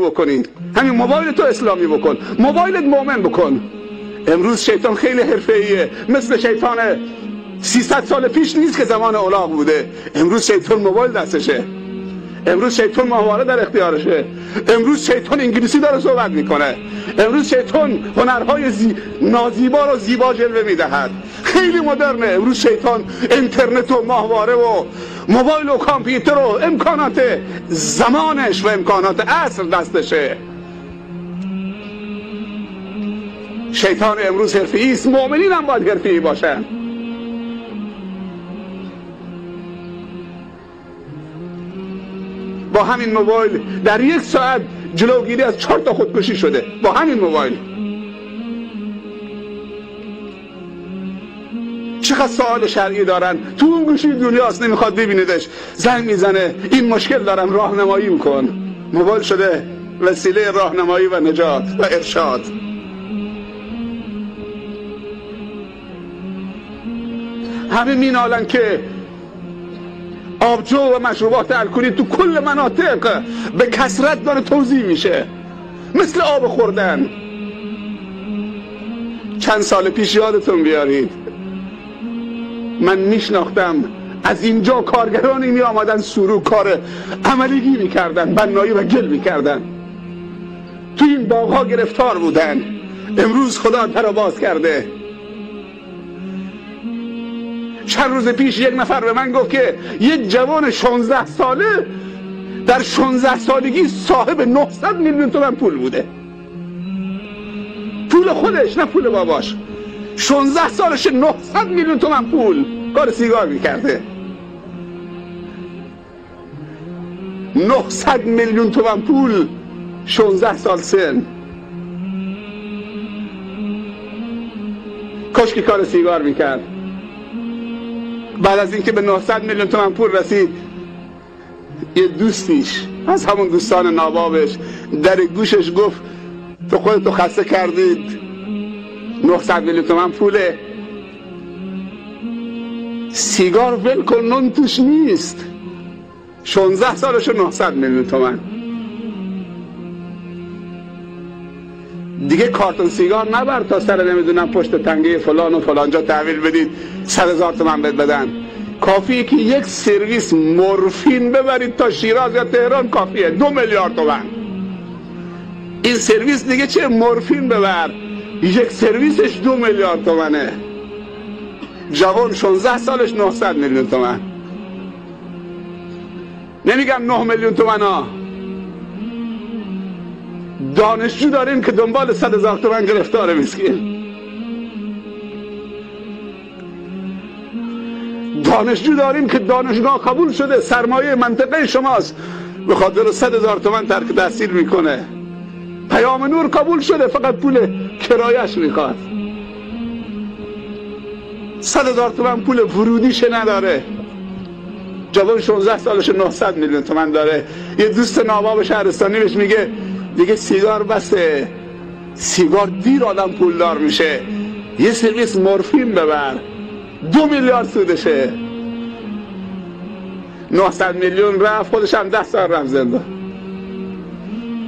بکنید، همین موبایل تو اسلامی بکن، موبایلت مؤمن بکن. امروز شیطان خیلی حرفه‌ایه، مثل شیطان 300 سال پیش نیست که زمان الاغ بوده. امروز شیطان موبایل دستشه، امروز شیطان ماهواره در اختیارشه، امروز شیطان انگلیسی داره صحبت میکنه، امروز شیطان هنرهای نازیبا رو زیبا جلوه میدهد، خیلی مدرنه. امروز شیطان اینترنت و ماهواره و موبایل و کامپیوتر و امکانات زمانش و امکانات عصر دستشه. شیطان امروز حرفه‌ای است، مؤمنین هم باید حرفه‌ای باشن. با همین موبایل در 1 ساعت جلوگیری از 4 تا خودکشی شده، با همین موبایل. چقدر سوال شرعی دارن، تو اون گوشی دنیاست نمیخواد ببینیدش، زنگ میزنه این مشکل دارم راهنمایی میکن. موبایل شده وسیله راهنمایی و نجات و ارشاد. همه مینالن که آبجو و مشروبات الکلی تو کل مناطق به کثرت داره توزیع میشه، مثل آب خوردن. چند سال پیش یادتون بیارید من میشناختم از اینجا کارگرانی می آمدن سورو کار عملیگی میکردن، بنایی و گل میکردن، تو این باغها گرفتار بودن. امروز خدا در باز کرده. چند روز پیش یک نفر به من گفت که یک جوان 16 ساله در 16 سالگی صاحب 900 میلیون تومان پول بوده، پول خودش نه پول باباش. 16 سالش 900 میلیون تومان پول، کار سیگار میکرده. 900 میلیون تومان پول، 16 سال سن. کاش که کار سیگار میکرد. بعد از اینکه به 900 میلیون تومان پول رسید، یه دوستیش از همون دوستان نابابش در گوشش گفت تو خودتو خسته کردید، 900 میلیون تومان پوله، سیگار ول کن نون توش نیست. 16 سالش 900 میلیون تومان. دیگه کارتون سیگار نبر تا سر نمیدونم پشت تنگه فلان و فلانجا تحویل بدید 100,000 تومان بهت بدن. کافیه که یک سرویس مورفین ببرید تا شیراز یا تهران، کافیه 2 میلیارد تومان. این سرویس دیگه چه؟ مورفین ببر، یک سرویسش 2 میلیارد تومانه. جوان 16 سالش 900 میلیون تومان. نمیگم 9 میلیون تومان ها. دانشجو داریم که دنبال 100,000 تومان گرفتاره مسکین. دانشجو داریم که دانشگاه قبول شده، سرمایه منطقه شماست، به خاطر 100,000 تومان ترک تحصیل میکنه. پیام نور قبول شده، فقط پول کرایش میخواد. 100,000 تومان پول ورودیش نداره. جوان 16 سالش 900 میلیون تومان داره. یه دوست ناباب شهرستانی بهش میگه دیگه سیگار بسه، سیگار دیر آدم پولدار میشه، یه سرویس مورفین ببر، 2 میلیارد سودشه. 900 میلیون رفت، خودش هم 10 سال رفت زندان،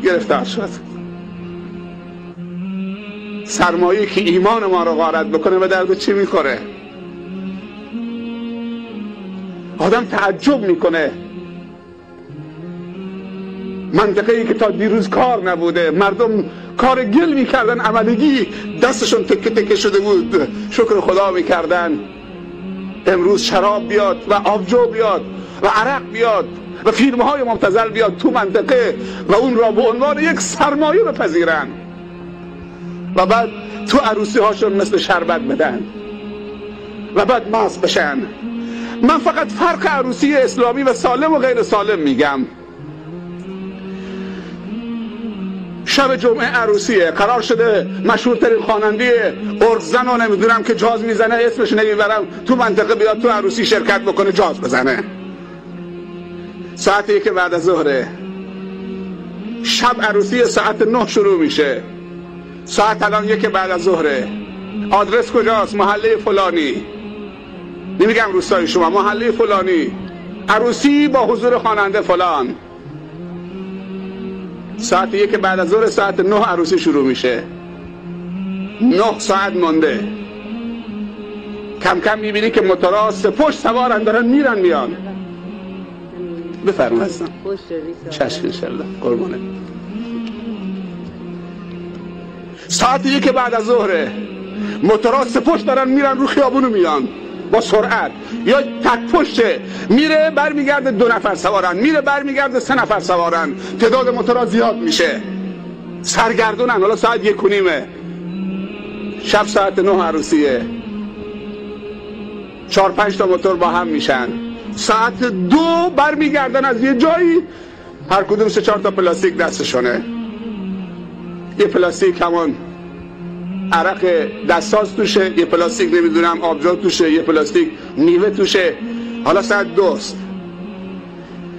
گرفتار شد. سرمایه که ایمان ما رو غارت بکنه به درد چی میخوره؟ آدم تعجب میکنه. منطقه ای که تا دیروز کار نبوده، مردم کار گل میکردن، عملیگی دستشون تکه تکه شده بود، شکر خدا میکردن. امروز شراب بیاد و آبجو بیاد و عرق بیاد و فیلمهای مبتذل بیاد تو منطقه و اون را به عنوان یک سرمایه بپذیرن و بعد تو عروسی هاشون مثل شربت بدن و بعد مست بشن. من فقط فرق عروسی اسلامی و سالم و غیر سالم میگم. شب جمعه عروسیه، قرار شده مشهورترین خواننده ارگزن و نمیدونم که جاز میزنه، اسمش نمیبرم، تو منطقه بیاد تو عروسی شرکت بکنه، جاز بزنه. ساعت 1 بعد از ظهره. شب عروسی ساعت 9 شروع میشه. ساعت الان 1 بعد از ظهره. آدرس کجاست؟ محله فلانی. نمیگم روستای شما، محله فلانی. عروسی با حضور خواننده فلان. ساعت 1 بعد از ظهر، ساعت 9 عروسی شروع میشه. 9 ساعت مونده. کم کم میبینی که موتورها سپشت سوارن، دارن میرن میان. بفرمایید هستم. چشم انشالله قربونه. ساعت 1 بعد از ظهر موتورها سپشت دارن میرن رو خیابونو میان با سرعت، یا تک پشته میره برمیگرده 2 نفر سوارن، میره برمیگرده 3 نفر سوارن. تعداد موتورها زیاد میشه، سرگردونن. حالا ساعت 1:30 شب، ساعت 9 عروسیه. 4-5 تا موتور با هم میشن. ساعت 2 برمیگردن از یه جایی، هر کدوم 3-4 تا پلاستیک دستشونه. یه پلاستیک همون عرق دستاز توشه، یه پلاستیک نمیدونم آبجو توشه، یه پلاستیک میوه توشه. حالا ساعت 2 است.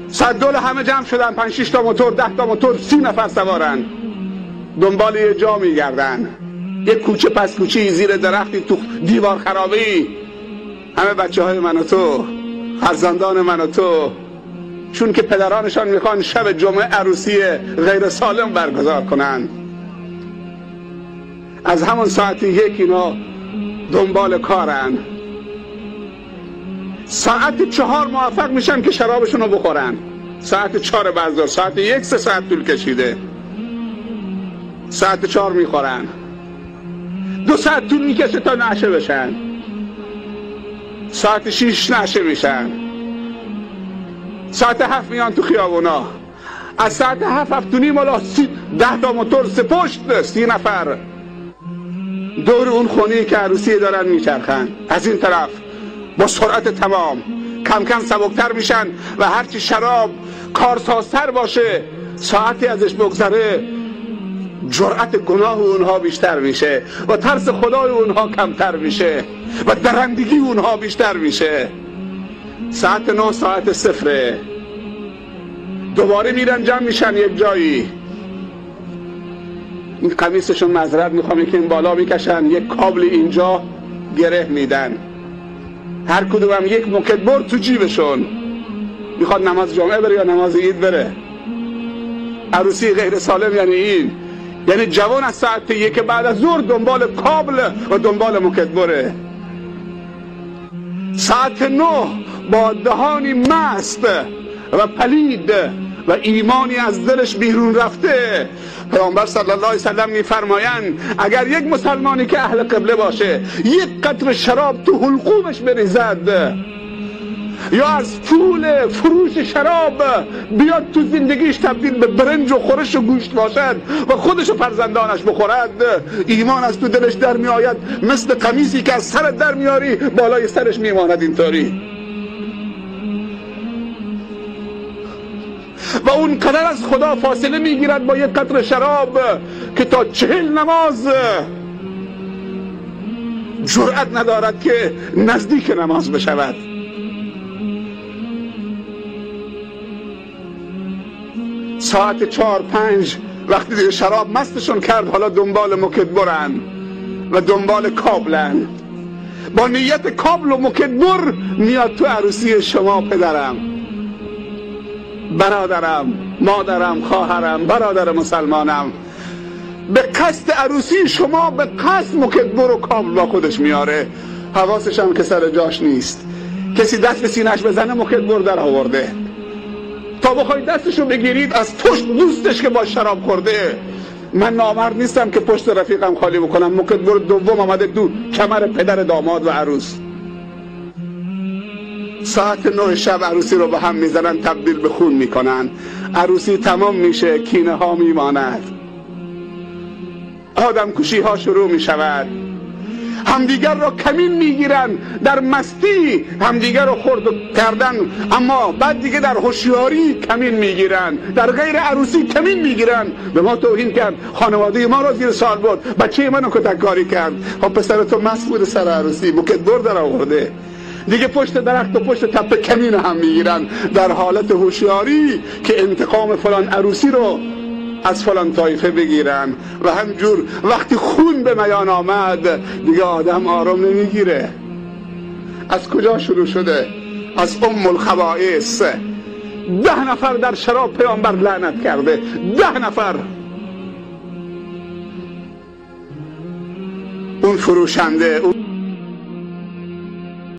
ساعت 2 همه جمع شدن، 5-6 تا موتور، 10 تا موتور، 30 نفر سوارن، دنبال یه جا میگردن. یه کوچه پس کوچه زیر درختی تو دیوار خرابی، همه بچه های من و تو، فرزندان من و تو، چون که پدرانشان میخوان شب جمعه عروسی غیر سالم برگزار کنن. از همون ساعت 1 اینا دنبال کارن. ساعت 4 موفق میشن که شرابشون رو بخورن. ساعت 4 بعد، ساعت 1 3 ساعت طول کشیده. ساعت 4 میخورن، 2 ساعت طول میکشه تا نعشه بشن. ساعت 6 نعشه میشن. ساعت 7 میان تو خیابونا. از ساعت 7-7:30 مالا 10 تا موتور سپشت، 30 نفر دور اون خونه‌ای که عروسی دارن میچرخن. از این طرف با سرعت تمام کم کم سبکتر میشن و هرچی شراب کارسازتر باشه، ساعتی ازش بگذره، جرأت گناه اونها بیشتر میشه و ترس خدای اونها کمتر میشه و درندگی اونها بیشتر میشه. ساعت 9 ساعت 0 دوباره میرن جمع میشن یک جایی. این قمیصشون معذرت میخوام که این بالا میکشن، یک کابل اینجا گره میدن، هر کدوم هم یک موکدبر تو جیبشون. میخواد نماز جمعه بره یا نماز عید بره. عروسی غیر سالم یعنی این، یعنی جوان از ساعت 1 بعد از ظهر دنبال کابل و دنبال موکدبره. ساعت 9 با دهانی مست و پلید و ایمانی از دلش بیرون رفته، پیامبر صلی الله علیه وسلم میفرمایند اگر یک مسلمانی که اهل قبله باشه یک قطره شراب تو حلقومش بریزد، یا از پول فروش شراب بیاد تو زندگیش تبدیل به برنج و خورش و گوشت باشد و خودش و فرزندانش بخورد، ایمان از تو دلش در می آید، مثل قمیصی که از سرت در میاری بالای سرش میماند اینطوری. و اون قدر از خدا فاصله میگیرد با یک قطره شراب که تا 40 نماز جرأت ندارد که نزدیک نماز بشود. ساعت 4-5 وقتی دیگه شراب مستشون کرد، حالا دنبال موکدبرن و دنبال کابلن. با نیت کابل و موکدبر میاد تو عروسی شما پدرم، برادرم، مادرم، خواهرم، برادر مسلمانم، به قصد عروسی شما، به قصد موکدبر و کابل با خودش میاره. حواسش هم که سر جاش نیست. کسی دست به سینه‌اش بزنه موکدبر در آورده. تا بخواید دستشو بگیرید از پشت دوستش که با شراب خورده. من نامرد نیستم که پشت رفیقم خالی بکنم. موکدبر دوم آمده تو کمر پدر داماد و عروس. ساعت 9 شب عروسی رو به هم میزنن، تبدیل به خون میکنن. عروسی تمام میشه، کینه ها میماند، آدم کشی ها شروع میشود، همدیگر را کمین میگیرن، در مستی همدیگر رو خورد کردن، اما بعد دیگه در هوشیاری کمین میگیرن، در غیر عروسی کمین میگیرن. به ما توهین کرد، خانواده ما را زیر سوال برد، بچه منو کتککاری کرد. خب پسر تو مست بود سر عروسی، موکدبر در آورده، دیگه پشت درخت و پشت تپه کمین هم میگیرن در حالت هوشیاری که انتقام فلان عروسی رو از فلان طایفه بگیرن. و همجور وقتی خون به میان آمد دیگه آدم آرام نمیگیره. از کجا شروع شده؟ از ام الخبائث. 10 نفر در شراب پیامبر لعنت کرده، 10 نفر. اون فروشنده، اون